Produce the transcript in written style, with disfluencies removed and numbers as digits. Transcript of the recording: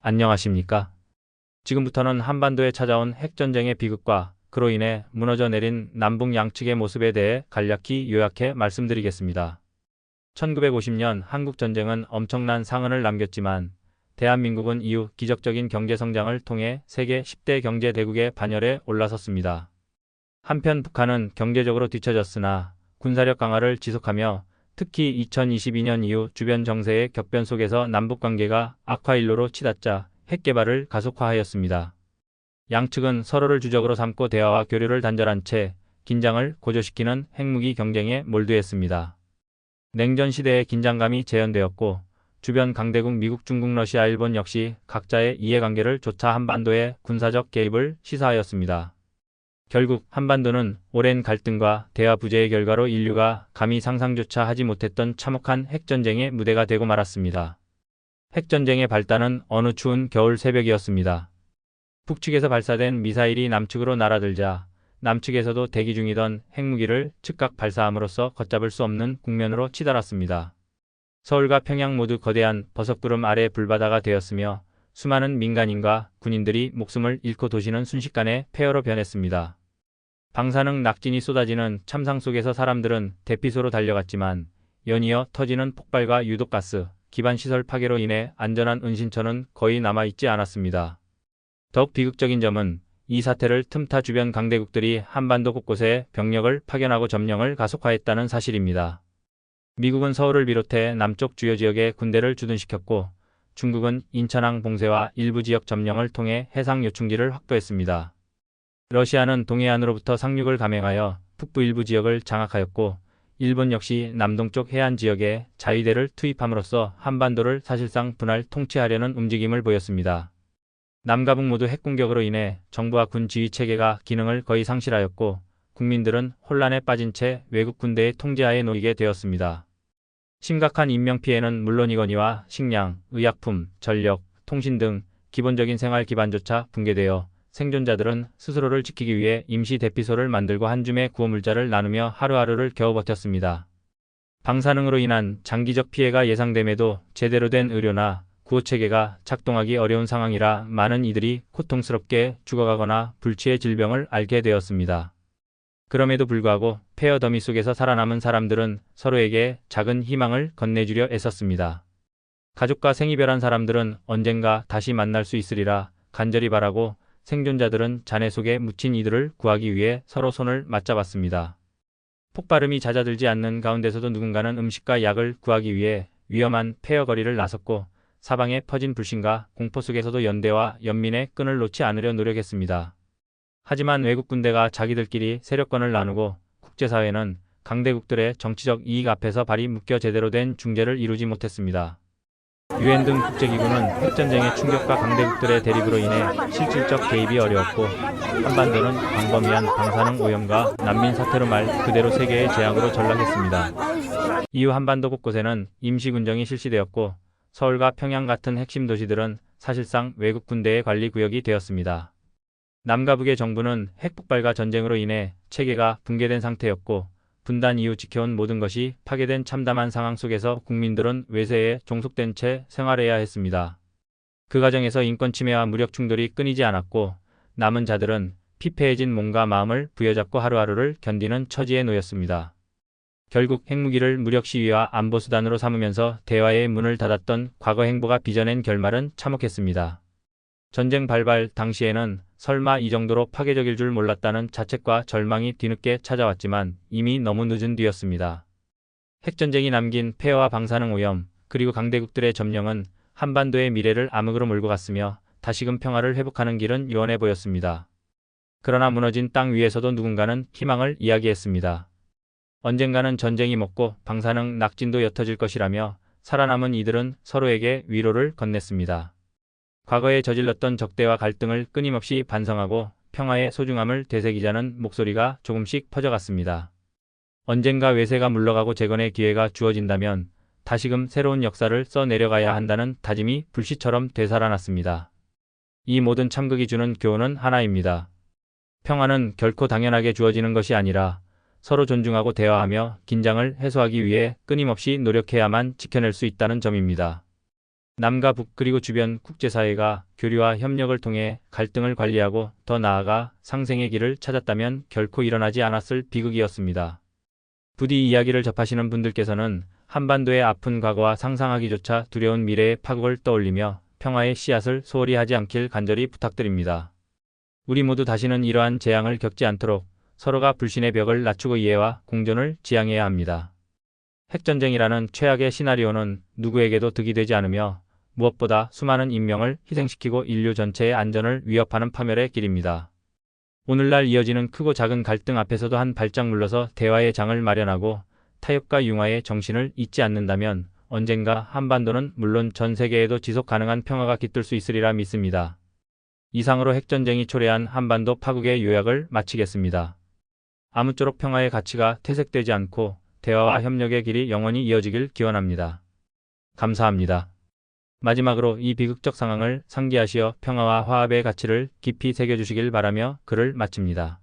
안녕하십니까? 지금부터는 한반도에 찾아온 핵전쟁의 비극과 그로 인해 무너져 내린 남북 양측의 모습에 대해 간략히 요약해 말씀드리겠습니다. 1950년 한국전쟁은 엄청난 상흔을 남겼지만 대한민국은 이후 기적적인 경제성장을 통해 세계 10대 경제대국의 반열에 올라섰습니다. 한편 북한은 경제적으로 뒤처졌으나 군사력 강화를 지속하며 특히 2022년 이후 주변 정세의 격변 속에서 남북관계가 악화일로로 치닫자 핵개발을 가속화하였습니다. 양측은 서로를 주적으로 삼고 대화와 교류를 단절한 채 긴장을 고조시키는 핵무기 경쟁에 몰두했습니다. 냉전 시대의 긴장감이 재현되었고 주변 강대국 미국, 중국, 러시아, 일본 역시 각자의 이해관계를 조차 한반도의 군사적 개입을 시사하였습니다. 결국 한반도는 오랜 갈등과 대화 부재의 결과로 인류가 감히 상상조차 하지 못했던 참혹한 핵전쟁의 무대가 되고 말았습니다. 핵전쟁의 발단은 어느 추운 겨울 새벽이었습니다. 북측에서 발사된 미사일이 남측으로 날아들자 남측에서도 대기 중이던 핵무기를 즉각 발사함으로써 걷잡을 수 없는 국면으로 치달았습니다. 서울과 평양 모두 거대한 버섯구름 아래 불바다가 되었으며 수많은 민간인과 군인들이 목숨을 잃고 도시는 순식간에 폐허로 변했습니다. 방사능 낙진이 쏟아지는 참상 속에서 사람들은 대피소로 달려갔지만 연이어 터지는 폭발과 유독가스, 기반시설 파괴로 인해 안전한 은신처는 거의 남아있지 않았습니다. 더욱 비극적인 점은 이 사태를 틈타 주변 강대국들이 한반도 곳곳에 병력을 파견하고 점령을 가속화했다는 사실입니다. 미국은 서울을 비롯해 남쪽 주요 지역에 군대를 주둔시켰고 중국은 인천항 봉쇄와 일부 지역 점령을 통해 해상 요충지를 확보했습니다. 러시아는 동해안으로부터 상륙을 감행하여 북부 일부 지역을 장악하였고 일본 역시 남동쪽 해안 지역에 자위대를 투입함으로써 한반도를 사실상 분할 통치하려는 움직임을 보였습니다. 남과 북 모두 핵공격으로 인해 정부와 군 지휘 체계가 기능을 거의 상실하였고 국민들은 혼란에 빠진 채 외국 군대의 통제하에 놓이게 되었습니다. 심각한 인명피해는 물론이거니와 식량, 의약품, 전력, 통신 등 기본적인 생활 기반조차 붕괴되어 생존자들은 스스로를 지키기 위해 임시 대피소를 만들고 한 줌의 구호물자를 나누며 하루하루를 겨우 버텼습니다. 방사능으로 인한 장기적 피해가 예상됨에도 제대로 된 의료나 구호체계가 작동하기 어려운 상황이라 많은 이들이 고통스럽게 죽어가거나 불치의 질병을 앓게 되었습니다. 그럼에도 불구하고 폐허 더미 속에서 살아남은 사람들은 서로에게 작은 희망을 건네주려 애썼습니다. 가족과 생이별한 사람들은 언젠가 다시 만날 수 있으리라 간절히 바라고 생존자들은 잔해 속에 묻힌 이들을 구하기 위해 서로 손을 맞잡았습니다. 폭발음이 잦아들지 않는 가운데서도 누군가는 음식과 약을 구하기 위해 위험한 폐허 거리를 나섰고 사방에 퍼진 불신과 공포 속에서도 연대와 연민의 끈을 놓지 않으려 노력했습니다. 하지만 외국 군대가 자기들끼리 세력권을 나누고 국제사회는 강대국들의 정치적 이익 앞에서 발이 묶여 제대로 된 중재를 이루지 못했습니다. 유엔 등 국제기구는 핵전쟁의 충격과 강대국들의 대립으로 인해 실질적 개입이 어려웠고 한반도는 광범위한 방사능 오염과 난민 사태로 말 그대로 세계의 재앙으로 전락했습니다. 이후 한반도 곳곳에는 임시군정이 실시되었고 서울과 평양 같은 핵심 도시들은 사실상 외국 군대의 관리 구역이 되었습니다. 남과 북의 정부는 핵폭발과 전쟁으로 인해 체계가 붕괴된 상태였고 분단 이후 지켜온 모든 것이 파괴된 참담한 상황 속에서 국민들은 외세에 종속된 채 생활해야 했습니다. 그 과정에서 인권 침해와 무력 충돌이 끊이지 않았고 남은 자들은 피폐해진 몸과 마음을 부여잡고 하루하루를 견디는 처지에 놓였습니다. 결국 핵무기를 무력 시위와 안보 수단으로 삼으면서 대화의 문을 닫았던 과거 행보가 빚어낸 결말은 참혹했습니다. 전쟁 발발 당시에는 설마 이 정도로 파괴적일 줄 몰랐다는 자책과 절망이 뒤늦게 찾아왔지만 이미 너무 늦은 뒤였습니다. 핵전쟁이 남긴 폐허와 방사능 오염, 그리고 강대국들의 점령은 한반도의 미래를 암흑으로 몰고 갔으며 다시금 평화를 회복하는 길은 요원해 보였습니다. 그러나 무너진 땅 위에서도 누군가는 희망을 이야기했습니다. 언젠가는 전쟁이 멎고 방사능 낙진도 옅어질 것이라며 살아남은 이들은 서로에게 위로를 건넸습니다. 과거에 저질렀던 적대와 갈등을 끊임없이 반성하고 평화의 소중함을 되새기자는 목소리가 조금씩 퍼져갔습니다. 언젠가 외세가 물러가고 재건의 기회가 주어진다면 다시금 새로운 역사를 써내려가야 한다는 다짐이 불씨처럼 되살아났습니다. 이 모든 참극이 주는 교훈은 하나입니다. 평화는 결코 당연하게 주어지는 것이 아니라 서로 존중하고 대화하며 긴장을 해소하기 위해 끊임없이 노력해야만 지켜낼 수 있다는 점입니다. 남과 북 그리고 주변 국제사회가 교류와 협력을 통해 갈등을 관리하고 더 나아가 상생의 길을 찾았다면 결코 일어나지 않았을 비극이었습니다. 부디 이야기를 접하시는 분들께서는 한반도의 아픈 과거와 상상하기조차 두려운 미래의 파국을 떠올리며 평화의 씨앗을 소홀히 하지 않길 간절히 부탁드립니다. 우리 모두 다시는 이러한 재앙을 겪지 않도록 서로가 불신의 벽을 낮추고 이해와 공존을 지향해야 합니다. 핵전쟁이라는 최악의 시나리오는 누구에게도 득이 되지 않으며 무엇보다 수많은 인명을 희생시키고 인류 전체의 안전을 위협하는 파멸의 길입니다. 오늘날 이어지는 크고 작은 갈등 앞에서도 한 발짝 물러서 대화의 장을 마련하고 타협과 융화의 정신을 잊지 않는다면 언젠가 한반도는 물론 전 세계에도 지속 가능한 평화가 깃들 수 있으리라 믿습니다. 이상으로 핵전쟁이 초래한 한반도 파국의 요약을 마치겠습니다. 아무쪼록 평화의 가치가 퇴색되지 않고 대화와 협력의 길이 영원히 이어지길 기원합니다. 감사합니다. 마지막으로 이 비극적 상황을 상기하시어 평화와 화합의 가치를 깊이 새겨주시길 바라며 글을 마칩니다.